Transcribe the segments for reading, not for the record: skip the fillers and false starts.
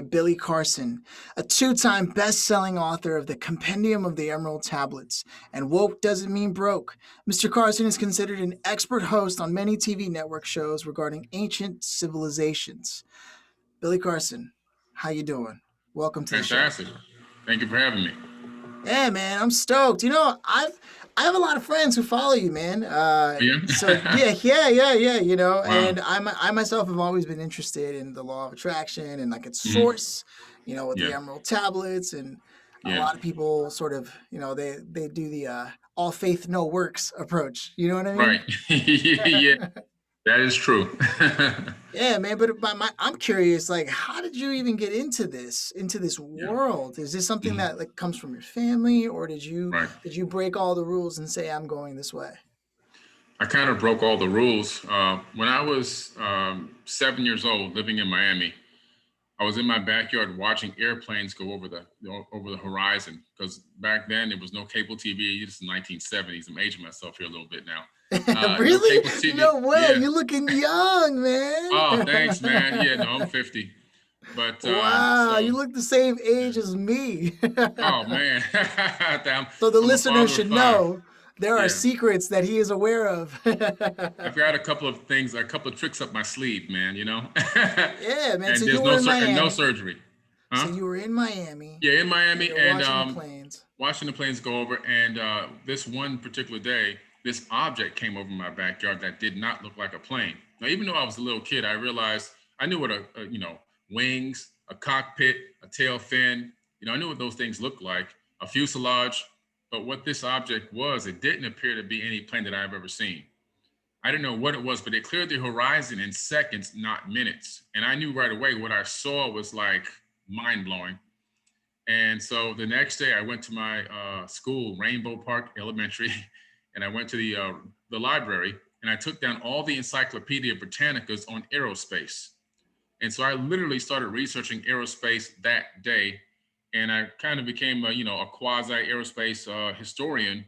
Billy Carson, a two-time best-selling author of the Compendium of the Emerald Tablets and Woke Doesn't Mean Broke. Mr. Carson is considered an expert host on many TV network shows regarding ancient civilizations. Billy Carson, how you doing? Welcome to the show. Fantastic. Thank you for having me. Yeah, man, I'm stoked. I have a lot of friends who follow you, man. Yeah. So yeah. Wow. And I myself have always been interested in the law of attraction and like its Hmm. source, with the Yeah. Emerald Tablets, and a Yeah. lot of people sort of, they do the all faith no works approach. You know what I Right. mean? Yeah. That is true. Yeah, man. But I'm curious, like, how did you even get into this Yeah. world? Is this something Mhm. that like comes from your family, or did you Right. did you break all the rules and say I'm going this way? I kind of broke all the rules. When I was 7 years old, living in Miami, I was in my backyard watching airplanes go over the horizon. Because back then there was no cable TV. This is the 1970s. I'm aging myself here a little bit now. No cable Really? TV. No way. Yeah. You're looking young, man. Oh, thanks, man. Yeah. No, I'm 50. But Wow, you look the same age yeah. as me. Oh man, I'm, So the I'm a listener father of should five. know there are Yeah, secrets that he is aware of. I've got a couple of things, a couple of tricks up my sleeve, man. Yeah, man. So And you there's were no in and no Miami. surgery, So huh? you were in Miami Yeah, in and Miami, you're and watching the planes. watching the planes go over. And this one particular day, this object came over my backyard that did not look like a plane. Now, even though I was a little kid, I realized I knew what a wings, a cockpit, a tail fin. I knew what those things looked like, a fuselage. But what this object was, it didn't appear to be any plane that I've ever seen. I didn't know what it was, but it cleared the horizon in seconds, not minutes. And I knew right away what I saw was like mind blowing. And so the next day, I went to my school, Rainbow Park Elementary, and I went to the library, and I took down all the Encyclopedia Britannicas on aerospace. And so I literally started researching aerospace that day, and I kind of became a quasi aerospace historian.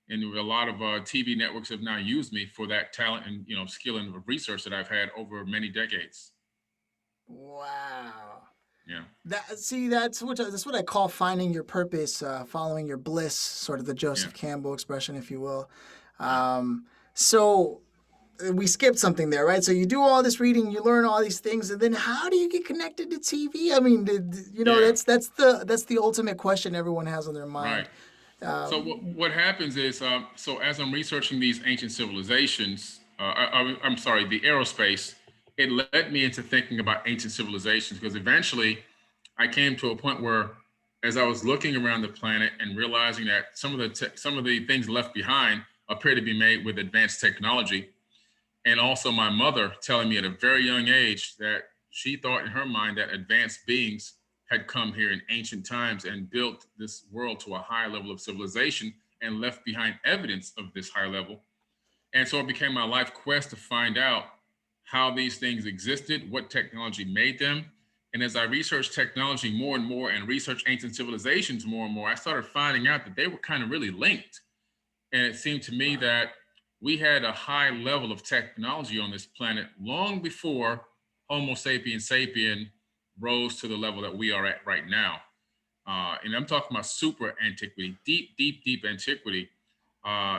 And a lot of TV networks have now used me for that talent and skill and research that I've had over many decades. Wow. Yeah, That's what I call finding your purpose, following your bliss, sort of the yeah, Joseph Campbell expression, if you will. yeah, So we skipped something there, right? So you do all this reading, you learn all these things, and then how do you get connected to TV? I mean, yeah. that's the ultimate question everyone has on their Right. mind. So Um, what happens is, so as I'm researching these ancient civilizations, I'm sorry, the aerospace, it led me into thinking about ancient civilizations because eventually I came to a point where, as I was looking around the planet and realizing that some of the things left behind appear to be made with advanced technology, and also my mother telling me at a very young age that she thought in her mind that advanced beings had come here in ancient times and built this world to a higher level of civilization and left behind evidence of this high level. And so it became my life quest to find out how these things existed, what technology made them. And as I researched technology more and more and researched ancient civilizations more and more, I started finding out that they were kind of really linked. And it seemed to me wow. that we had a high level of technology on this planet long before Homo sapiens sapien rose to the level that we are at right now. And I'm talking about super antiquity, deep, deep, deep antiquity.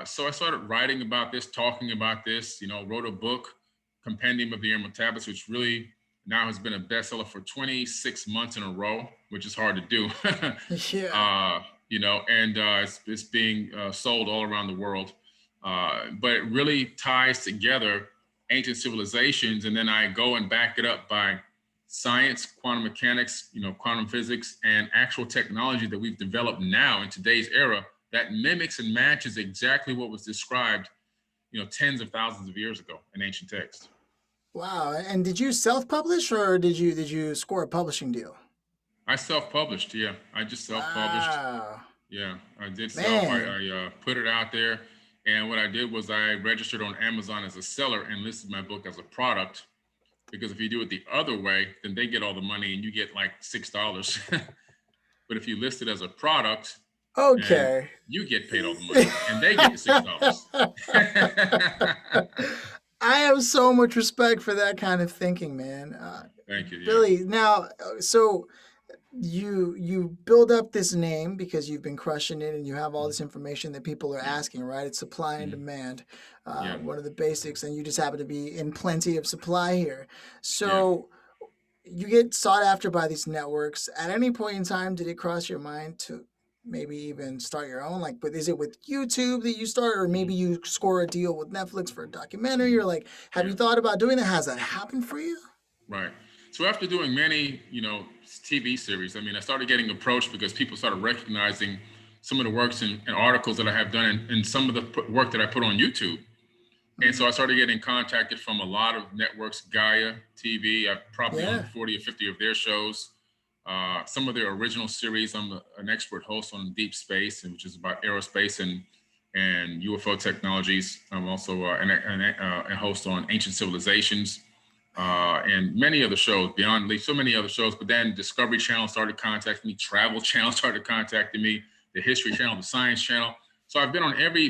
So I started writing about this, talking about this, wrote a book, Compendium of the Emerald Tablets, which really now has been a bestseller for 26 months in a row, which is hard to do. Yeah. And it's being sold all around the world. But it really ties together ancient civilizations, and then I go and back it up by science, quantum mechanics, quantum physics, and actual technology that we've developed now in today's era that mimics and matches exactly what was described, tens of thousands of years ago in ancient text. Wow. And did you self-publish, or did you score a publishing deal? I self-published. Yeah, I just self-published. Wow. Yeah, I did self. Man. I put it out there, and what I did was I registered on Amazon as a seller and listed my book as a product. Because if you do it the other way, then they get all the money and you get like $6. But if you list it as a product, and Okay. you get paid all the money, and they get the $6. I have so much respect for that kind of thinking, man. Thank you. Yeah. Billy, now, so you build up this name because you've been crushing it and you have all Mhm. this information that people are Yeah. asking, right? It's supply and Mhm. demand, Yeah. one of the basics, and you just happen to be in plenty of supply here. Yeah. So you get sought after by these networks. At any point in time, did it cross your mind to maybe even start your own? Like, but is it with YouTube that you start, or maybe Mhm. you score a deal with Netflix for a documentary, Mhm. or like, have Yeah. you thought about doing that? Has that happened for you? Right. So after doing many, TV series, I mean, I started getting approached because people started recognizing some of the works and articles that I have done and some of the work that I put on YouTube. And so Mm, I started getting contacted from a lot of networks, Gaia TV. I've probably on yeah. 40 or 50 of their shows. Some of their original series, I'm an expert host on deep space, which is about aerospace and UFO technologies. I'm also a host on ancient civilizations and many other shows, Beyond Leaf, so many other shows. But then Discovery Channel started contacting me, Travel Channel started contacting me, the History Channel, the Science Channel. So I've been on every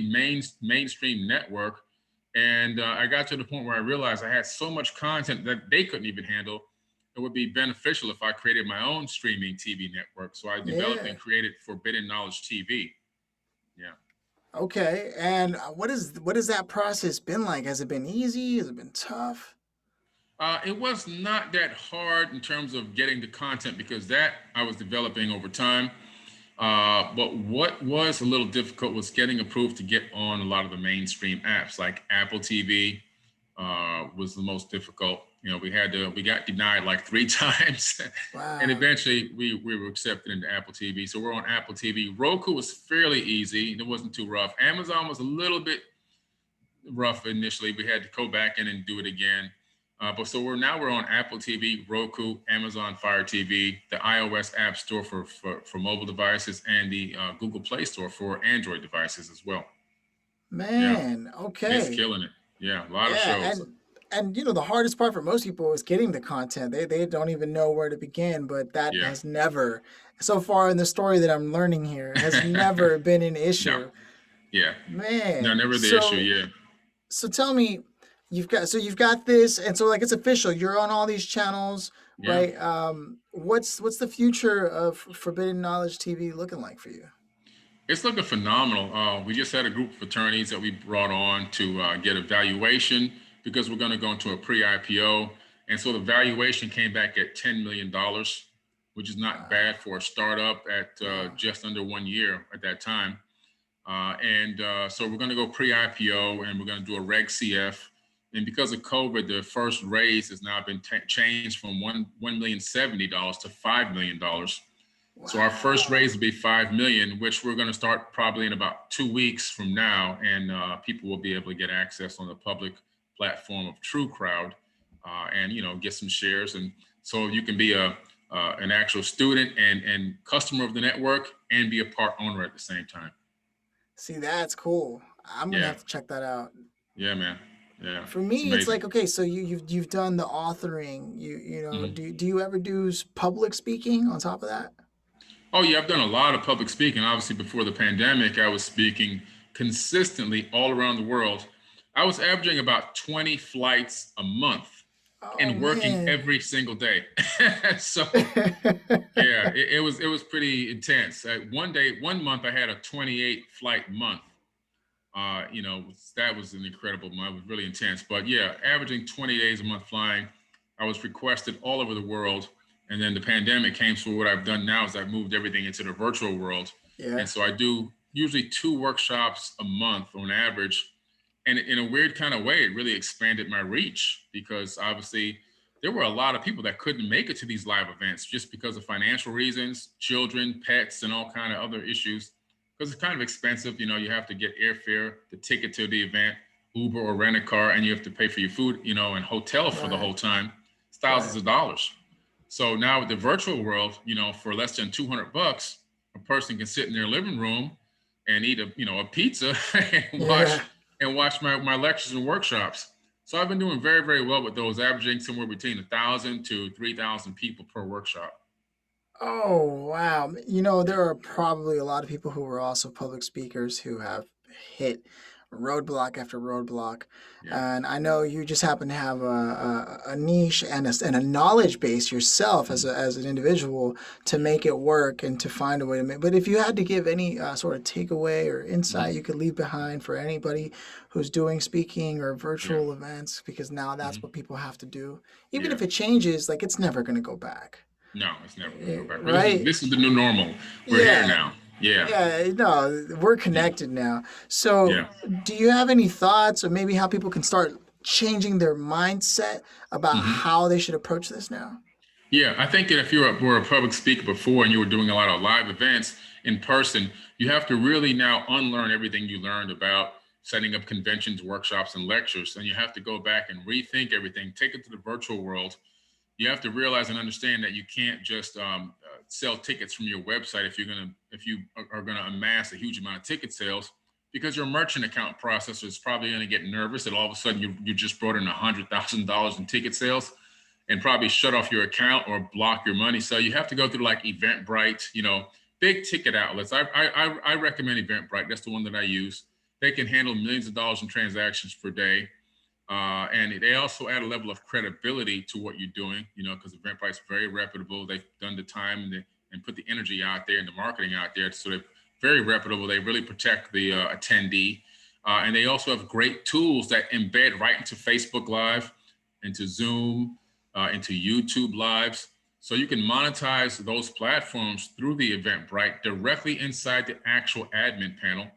mainstream network, and I got to the point where I realized I had so much content that they couldn't even handle. It would be beneficial if I created my own streaming TV network. So I developed Yeah. and created Forbidden Knowledge TV. Yeah. Okay. And what has that process been like? Has it been easy? Has it been tough? It was not that hard in terms of getting the content because that I was developing over time. But what was a little difficult was getting approved to get on a lot of the mainstream apps, like Apple TV was the most difficult. We got denied like three times, and Wow. eventually we were accepted into Apple TV. So we're on Apple TV. Roku was fairly easy; it wasn't too rough. Amazon was a little bit rough initially. We had to go back in and do it again. But so we're on Apple TV, Roku, Amazon Fire TV, the iOS App Store for mobile devices, and the Google Play Store for Android devices as well. Yeah, Man, it's okay. killing it. Yeah, a lot of Yeah, shows. and the hardest part for most people is getting the content. They don't even know where to begin, but that Yeah. has never, so far in the story that I'm learning here, has never been an No. issue. Yeah. No, Man, never the issue. Yeah. so tell me, you've got this, and so like it's official. You're on all these channels, Yeah. right? What's the future of Forbidden Knowledge TV looking like for you? It's looking phenomenal. We just had a group of attorneys that we brought on to get a valuation because we're going to go into a pre-IPO, and so the valuation came back at $10 million, which is not Wow. bad for a startup at No. just under 1 year at that time. And so we're going to go pre-IPO, and we're going to do a Reg CF. And because of COVID, the first raise has now been changed from $1,070,000 to $5 million. So our first Wow. raise will be 5 million, which we're going to start probably in about 2 weeks from now, and people will be able to get access on the public platform of True Crowd, and get some shares, and so you can be a an actual student and customer of the network, and be a part owner at the same time. See, that's cool. I'm gonna Yeah, have to check that out. yeah, man, yeah, For it's me, it's amazing. like, okay, so you've done the authoring. Mhm. Do you ever do public speaking on top of that? Oh yeah, I've done a lot of public speaking. Obviously, before the pandemic, I was speaking consistently all around the world. I was averaging about 20 flights a month Oh and working man. every single day. So yeah, it was pretty intense. One month, I had a 28 flight month. That was an incredible month. It was really intense. But yeah, averaging 20 days a month flying. I was requested all over the world. And then the pandemic came. So what I've done now is I've moved everything into the virtual world. Yeah. And so I do usually 2 workshops a month on average. And in a weird kind of way, it really expanded my reach because obviously there were a lot of people that couldn't make it to these live events just because of financial reasons, children, pets, and all kind of other issues because it's kind of expensive. You have to get airfare, the ticket to the event, Uber or rent a car, and you have to pay for your food, and hotel for the Right. whole time. It's thousands Right. of dollars. So now with the virtual world, for less than $200, a person can sit in their living room and eat a pizza and Yeah. watch my lectures and workshops. So I've been doing very, very well with those, averaging somewhere between 1,000 to 3,000 people per workshop. Oh wow. Yeah. There are probably a lot of people who are also public speakers who have hit roadblock after roadblock. Yeah. And I know you just happen to have a niche and a knowledge base yourself Mhm. as an individual to Yeah. make it work and to find a way to make. But if you had to give any sort of takeaway or Mhm. insight you could leave behind for anybody who's doing speaking or Yeah. virtual events, because now that's Mhm. what people have to do. Even Yeah. if it changes, like it's never going to go back. No, it's never going to go back. But this is Right? this is the new normal. We're here Yeah. now. Yeah. Yeah, no, we're Yeah. connected now. So, Yeah. do you have any thoughts or maybe how people can start changing their mindset about Mhm. how they should approach this now? Yeah, I think that if were a public speaker before and you were doing a lot of live events in person, you have to really now unlearn everything you learned about setting up conventions, workshops, and lectures. And you have to go back and rethink everything, take it to the virtual world. You have to realize and understand that you can't just sell tickets from your website if you are gonna amass a huge amount of ticket sales, because your merchant account processor is probably going to get nervous that all of a sudden you just brought in $100,000 in ticket sales and probably shut off your account or block your money. So you have to go through like Eventbrite, big ticket outlets. I recommend Eventbrite. That's the one that I use. They can handle millions of dollars in transactions per day. And they also add a level of credibility to what you're doing, because Eventbrite's very reputable. They've done the time and put the energy out there and the marketing out there. So they're very reputable. They really protect the attendee. And they also have great tools that embed right into Facebook Live, into Zoom, into YouTube Lives. So you can monetize those platforms through the Eventbrite directly inside the actual admin panel.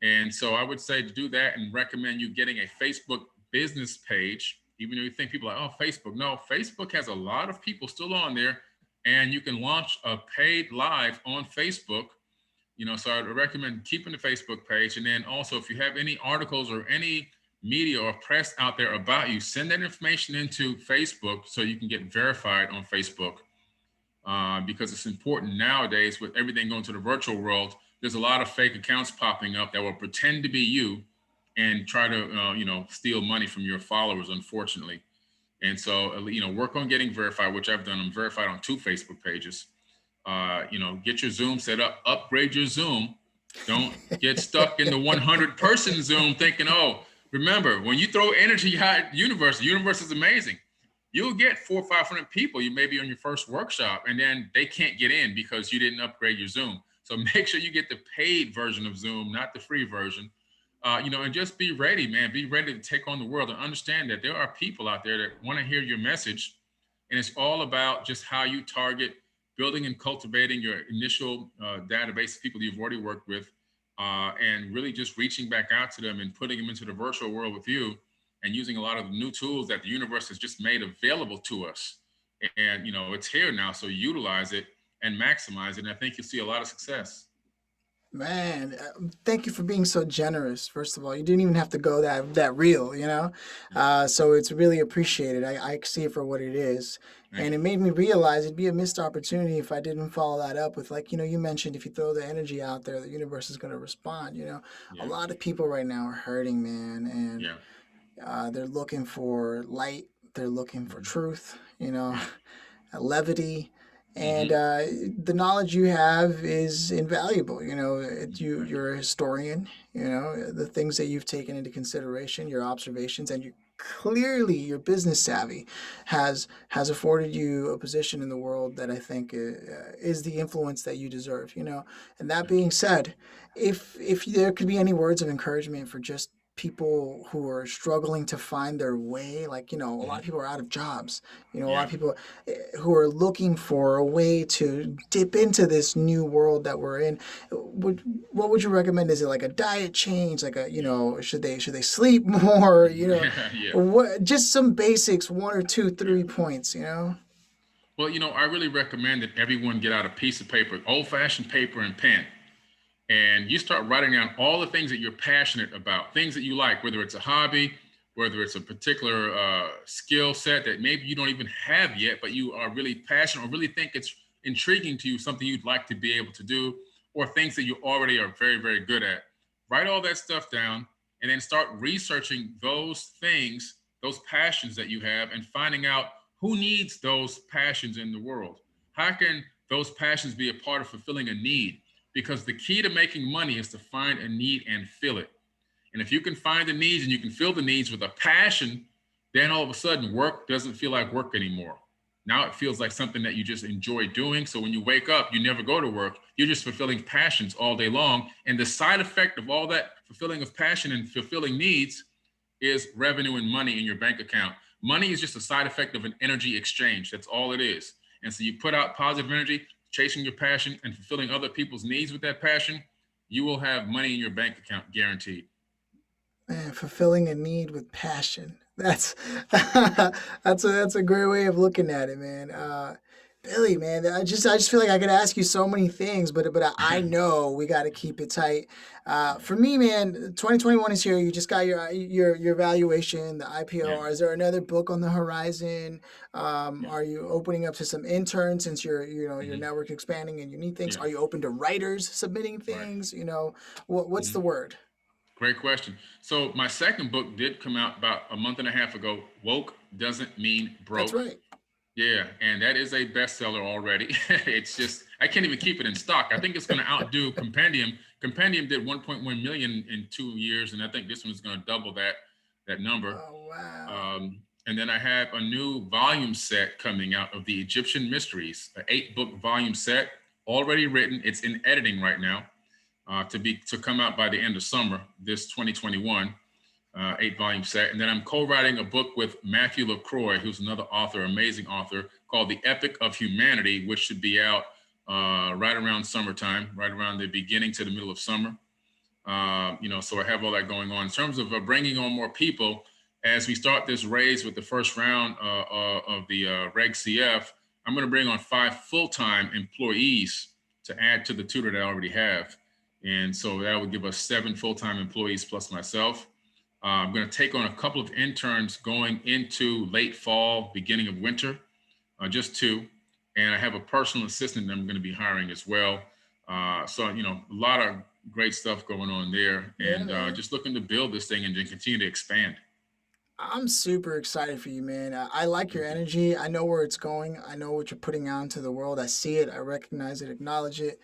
And so I would say to do that and recommend you getting a Facebook business page, even though you think people are like, oh, Facebook. No, Facebook has a lot of people still on there, and you can launch a paid live on Facebook. So I would recommend keeping the Facebook page. And then also, if you have any articles or any media or press out there about you, send that information into Facebook so you can get verified on Facebook, because it's important nowadays with everything going to the virtual world. There's a lot of fake accounts popping up that will pretend to be you and try to, steal money from your followers, unfortunately. And so, work on getting verified, which I've done. I'm verified on 2 Facebook pages. Get your Zoom set up, upgrade your Zoom. Don't get stuck in the 100-person Zoom thinking, oh, remember, when you throw energy at the universe is amazing. You'll get 400 or 500 people. You may be on your first workshop, and then they can't get in because you didn't upgrade your Zoom. So make sure you get the paid version of Zoom, not the free version. And just be ready, man. Be ready to take on the world and understand that there are people out there that want to hear your message. And it's all about just how you target building and cultivating your initial database of people you've already worked with, and really just reaching back out to them and putting them into the virtual world with you, and using a lot of the new tools that the universe has just made available to us. And it's here now, so utilize it and maximize it. And I think you'll see a lot of success. Man, thank you for being so generous. First of all, you didn't even have to go that real, Yeah. so it's really appreciated. I see it for what it is, Thank and it you. made me realize it'd be a missed opportunity if I didn't follow that up with like you mentioned if you throw the energy out there, the universe is going to respond. A Yeah. lot of people right now are hurting, man, and Yeah. they're looking for light. They're looking for Hmm. truth. Yeah. Levity, and Hmm. the knowledge you have is invaluable. Thank you. You're a historian. The things that you've taken into consideration, your observations, and you clearly your business savvy has afforded you a position in the world that I think is the influence that you deserve. And that Thank being you. said, if there could be any words of encouragement for just people who are struggling to find their way, like a lot Hmm. of people are out of jobs, a lot Yeah. of people who are looking for a way to dip into this new world that we're in, what would you recommend? Is it like a diet change, like a Yeah. should they sleep more, Yeah. what, just some basics, one or two Yeah. three points. Well, I really recommend that everyone get out a piece of paper, old-fashioned paper and pen, and you start writing down all the things that you're passionate about, things that you like, whether it's a hobby, whether it's a particular skill set that maybe you don't even have yet, but you are really passionate or really think it's intriguing to you, something you'd like to be able to do, or things that you already are very, very good at. Write all that stuff down and then start researching those things, those passions that you have, and finding out who needs those passions in the world. How can those passions be a part of fulfilling a need? Because the key to making money is to find a need and fill it. And if you can find the needs and you can fill the needs with a passion, then all of a sudden work doesn't feel like work anymore. Now it feels like something that you just enjoy doing. So when you wake up, you never go to work. You're just fulfilling passions all day long. And the side effect of all that fulfilling of passion and fulfilling needs is revenue and money in your bank account. Money is just a side effect of an energy exchange. That's all it is. And so you put out positive energy, chasing your passion and fulfilling other people's needs with that passion, you will have money in your bank account guaranteed. Man, fulfilling a need with passion. That's that's a great way of looking at it, man. Billy, man, I just feel like I could ask you so many things, but I know we got to keep it tight. For me, man, 2021 is here. You just got your valuation, the Yeah. IPO. Is there another book on the horizon? Yeah. Are you opening up to some interns since your Hmm. network expanding and you need things? Yeah. Are you open to writers submitting Right. things? What's Hmm. the word? Great question. So my second book did come out about a month and a half ago. Woke doesn't mean That's broke. right. Yeah, and that is a bestseller already. It's just I can't even keep it in stock. I think it's going to outdo Compendium. Compendium did 1.1 million in 2 years, and I think this one's going to double that number. Oh wow. And then I have a new volume set coming out of the Egyptian Mysteries, an 8 book volume set already written. It's in editing right now, to come out by the end of summer this 2021. 8 volume set. And then I'm co-writing a book with Matthew LaCroix, who's another author, amazing author, called The Epic of Humanity, which should be out right around summertime, right around the beginning to the middle of summer. So I have all that going on. In terms of bringing on more people, as we start this raise with the first round of the Reg CF, I'm going to bring on 5 full-time employees to add to the 2 that I already have. And so that would give us 7 full-time employees plus myself. I'm going to take on a couple of interns going into late fall, beginning of winter, just 2. And I have a personal assistant that I'm going to be hiring as well. A lot of great stuff going on there, Yeah, and man. just looking to build this thing and then continue to expand. I'm super excited for you, man. I like your Thank you. energy. I know where it's going. I know what you're putting out into the world. I see it. I recognize it. Acknowledge it.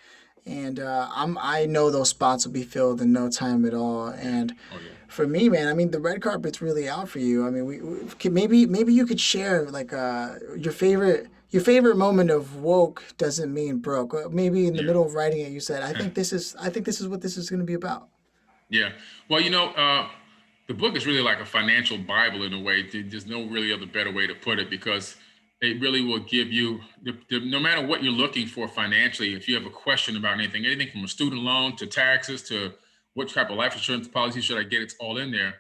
And I know those spots will be filled in no time at all. Yeah. And Oh, yeah. for me, man, I mean, the red carpet's really out for you. I mean, maybe you could share like your favorite moment of woke doesn't mean broke. Maybe in the Yeah. middle of writing it, you said, I think this is what this is going to be about. Yeah. Well, the book is really like a financial Bible in a way. There's no really other better way to put it because it really will give you, no matter what you're looking for financially, if you have a question about anything from a student loan to taxes to what type of life insurance policy should I get, it's all in there.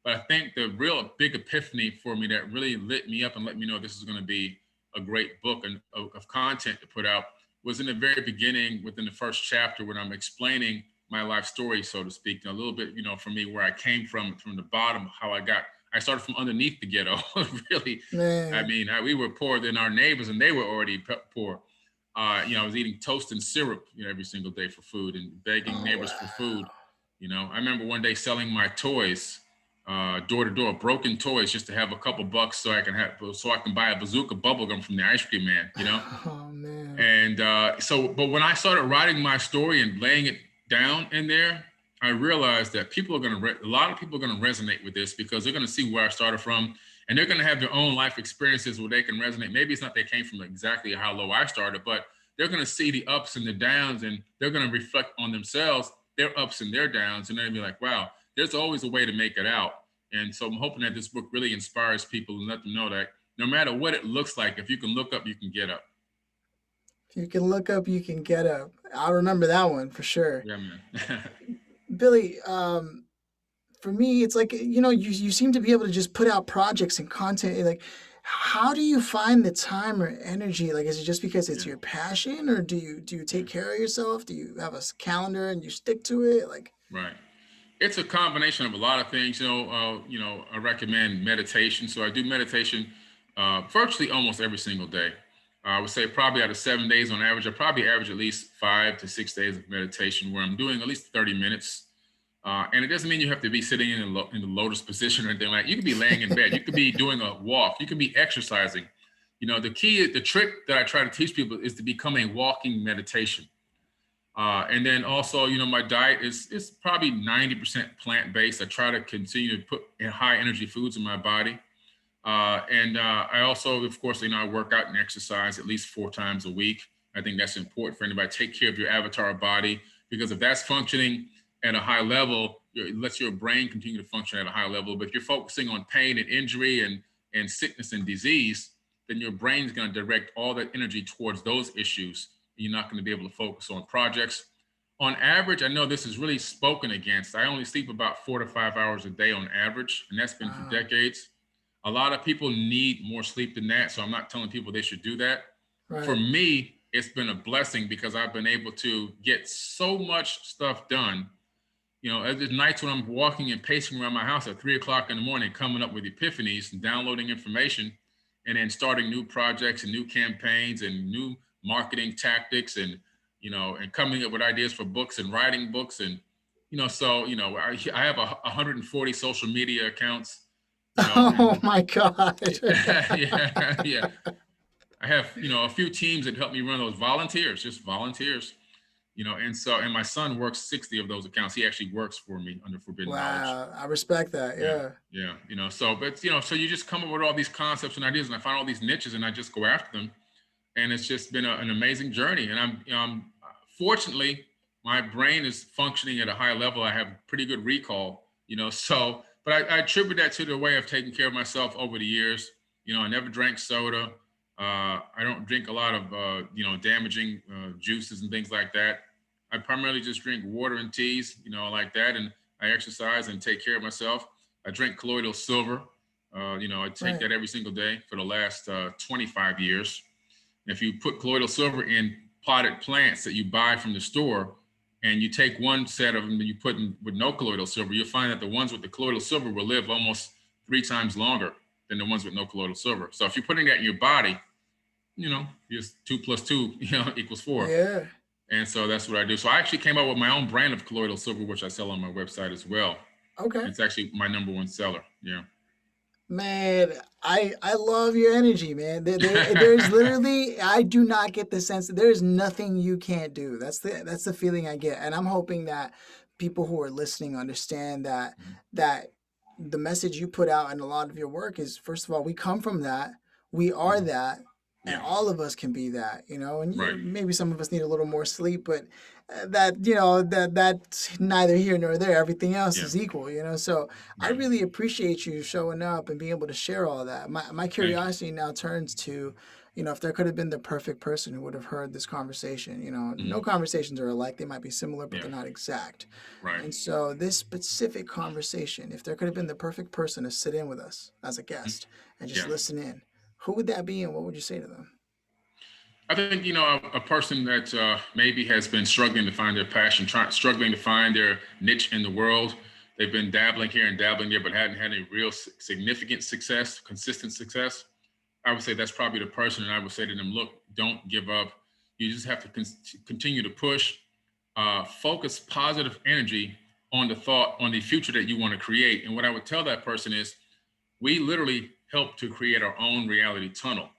But I think the real big epiphany for me that really lit me up and let me know this is going to be a great book and of content to put out was in the very beginning within the first chapter when I'm explaining my life story, so to speak, a little bit, for me, where I came from the bottom, how I started from underneath the ghetto, really. I Man. mean, we were poorer than our neighbors and they were already poor. I was eating toast and syrup, every single day for food and begging Oh neighbors for food. wow. I remember one day selling my toys, door to door, broken toys, just to have a couple bucks so I can buy a bazooka bubblegum from the ice cream man. Oh man. And but when I started writing my story and laying it down in there, I realized that a lot of people are going to resonate with this because they're going to see where I started from, and they're going to have their own life experiences where they can resonate. Maybe it's not they came from exactly how low I started, but they're going to see the ups and the downs, and they're going to reflect on themselves, their ups and their downs, and they're going to be like, "Wow, there's always a way to make it out." And so I'm hoping that this book really inspires people and let them know that no matter what it looks like, if you can look up, you can get up. If you can look up, you can get up. I'll remember that one for sure. Yeah, man. Billy, for me, it's like you seem to be able to just put out projects and content. Like, how do you find the time or energy? Like, is it just because it's Yeah, your passion, or do you take yeah, care of yourself? Do you have a calendar and you stick to it? Like, right. It's a combination of a lot of things. I recommend meditation. So I do meditation virtually almost every single day. I would say probably out of 7 days on average, I probably average at least 5 to 6 days of meditation where I'm doing at least 30 minutes. And it doesn't mean you have to be sitting in the lotus position or anything like that. You could be laying in bed. You could be doing a walk. You could be exercising. The trick that I try to teach people is to become a walking meditation. And then also, my diet is probably 90% plant based. I try to continue to put high energy foods in my body. And I also, of course, I work out and exercise at least 4 times a week. I think that's important for anybody. Take care of your avatar body, because if that's functioning at a high level, it lets your brain continue to function at a high level. But if you're focusing on pain and injury and sickness and disease, then your brain's going to direct all that energy towards those issues. You're not going to be able to focus on projects. On average, I know this is really spoken against. I only sleep about 4 to 5 hours a day on average, and that's been for Wow. decades. A lot of people need more sleep than that, so I'm not telling people they should do that. For Right. me, it's been a blessing because I've been able to get so much stuff done. There's nights when I'm walking and pacing around my house at 3 o'clock in the morning, coming up with epiphanies and downloading information, and then starting new projects and new campaigns and new marketing tactics, and coming up with ideas for books and writing books. And I have 140 social media accounts. Oh And my God. yeah, yeah. I have, a few teams that help me run those volunteers, just volunteers. And my son works 60 of those accounts. He actually works for me under forbidden knowledge. Wow. I respect that. Yeah. Yeah. Yeah. So you just come up with all these concepts and ideas, and I find all these niches and I just go after them. And it's just been an amazing journey. And I'm fortunately, my brain is functioning at a high level. I have pretty good recall, but I attribute that to the way of taking care of myself over the years. I never drank soda. I don't drink a lot of, damaging juices and things like that. I primarily just drink water and teas, like that. And I exercise and take care of myself. I drink colloidal silver. I take Right. that every single day for the last 25 years. If you put colloidal silver in potted plants that you buy from the store, and you take one set of them and you put in with no colloidal silver, you'll find that the ones with the colloidal silver will live almost 3 times longer than the ones with no colloidal silver. So if you're putting that in your body, just 2 plus 2, equals 4. Yeah. And so that's what I do. So I actually came up with my own brand of colloidal silver, which I sell on my website as well. Okay. It's actually my number one seller. Yeah. Man, I love your energy, man. There's literally, I do not get the sense that there's nothing you can't do. That's the feeling I get, and I'm hoping that people who are listening understand that the message you put out in a lot of your work is, first of all, we come from that, we are Mhm. that, and Yeah. all of us can be that, and Right. maybe some of us need a little more sleep, but that's neither here nor there. Everything else Yeah. is equal, so I Right. really appreciate you showing up and being able to share all that. My Thank you. curiosity now turns to, if there could have been the perfect person who would have heard this conversation. No Mhm. conversations are alike. They might be similar, but Yeah. they're not exact. Right. And so this specific conversation, if there could have been the perfect person to sit in with us as a Mhm. guest and just Yeah. listen in, who would that be and what would you say to them? I think a person that maybe has been struggling to find their passion, struggling to find their niche in the world. They've been dabbling here and dabbling there, but hadn't had any real significant success, consistent success. I would say that's probably the person, and I would say to them, look, don't give up. You just have to continue to push. Focus positive energy on the thought, on the future that you want to create. And what I would tell that person is, we literally help to create our own reality tunnel.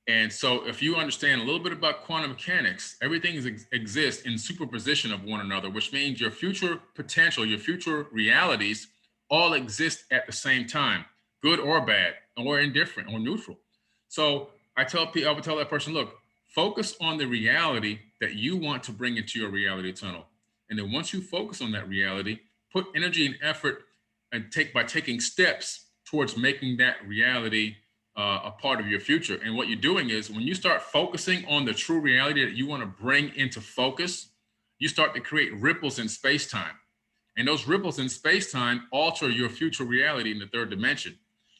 And so, if you understand a little bit about quantum mechanics, everything exists in superposition of one another, which means your future potential, your future realities all exist at the same time, good or bad, or indifferent or neutral. So, I would tell that person, look, focus on the reality that you want to bring into your reality tunnel. And then once you focus on that reality, put energy and effort and taking steps towards making that reality a part of your future. And what you're doing is, when you start focusing on the true reality that you want to bring into focus, you start to create ripples in space time. And those ripples in space time alter your future reality in the third dimension.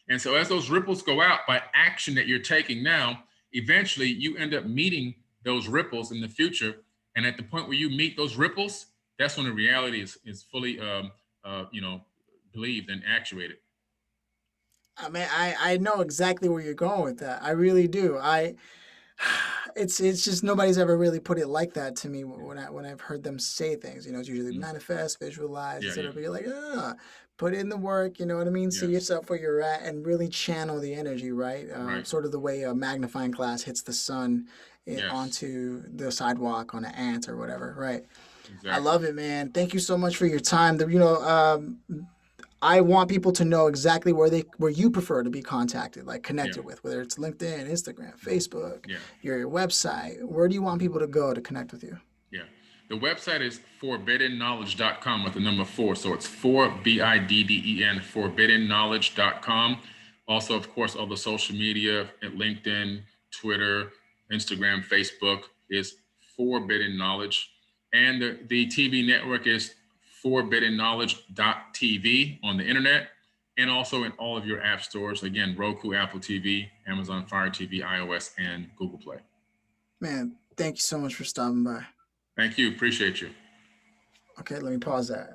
And so, as those ripples go out by action that you're taking now, eventually you end up meeting those ripples in the future. And at the point where you meet those ripples, that's when the reality is fully, believed and actuated. I mean, I know exactly where you're going with that. I really do. It's just nobody's ever really put it like that to me when I've heard them say things. It's usually Mhm. manifest, visualize, Yeah, yeah, etc. But you're like, put in the work. You know what I mean? See yes, yourself where you're at and really channel the energy, right? right. Sort of the way a magnifying glass hits the sun it Yes, onto the sidewalk on an ant or whatever, right? I exactly. love it, man. Thank you so much for your time. I want people to know exactly where you prefer to be contacted, like Yeah, connected with, whether it's LinkedIn, Instagram, mhm, Facebook, yeah, your website. Where do you want people to go to connect with you? yeah. The website is forbiddenknowledge.com with the number four. So it's 4BIDDEN, forbiddenknowledge.com. Also, of course, all the social media at LinkedIn, Twitter, Instagram, Facebook is Forbidden Knowledge. And the TV network is forbiddenknowledge.tv on the internet and also in all of your app stores. Again, Roku, Apple TV, Amazon Fire TV, iOS, and Google Play. Man, thank you so much for stopping by. Thank you. Appreciate you. Okay, let me pause that.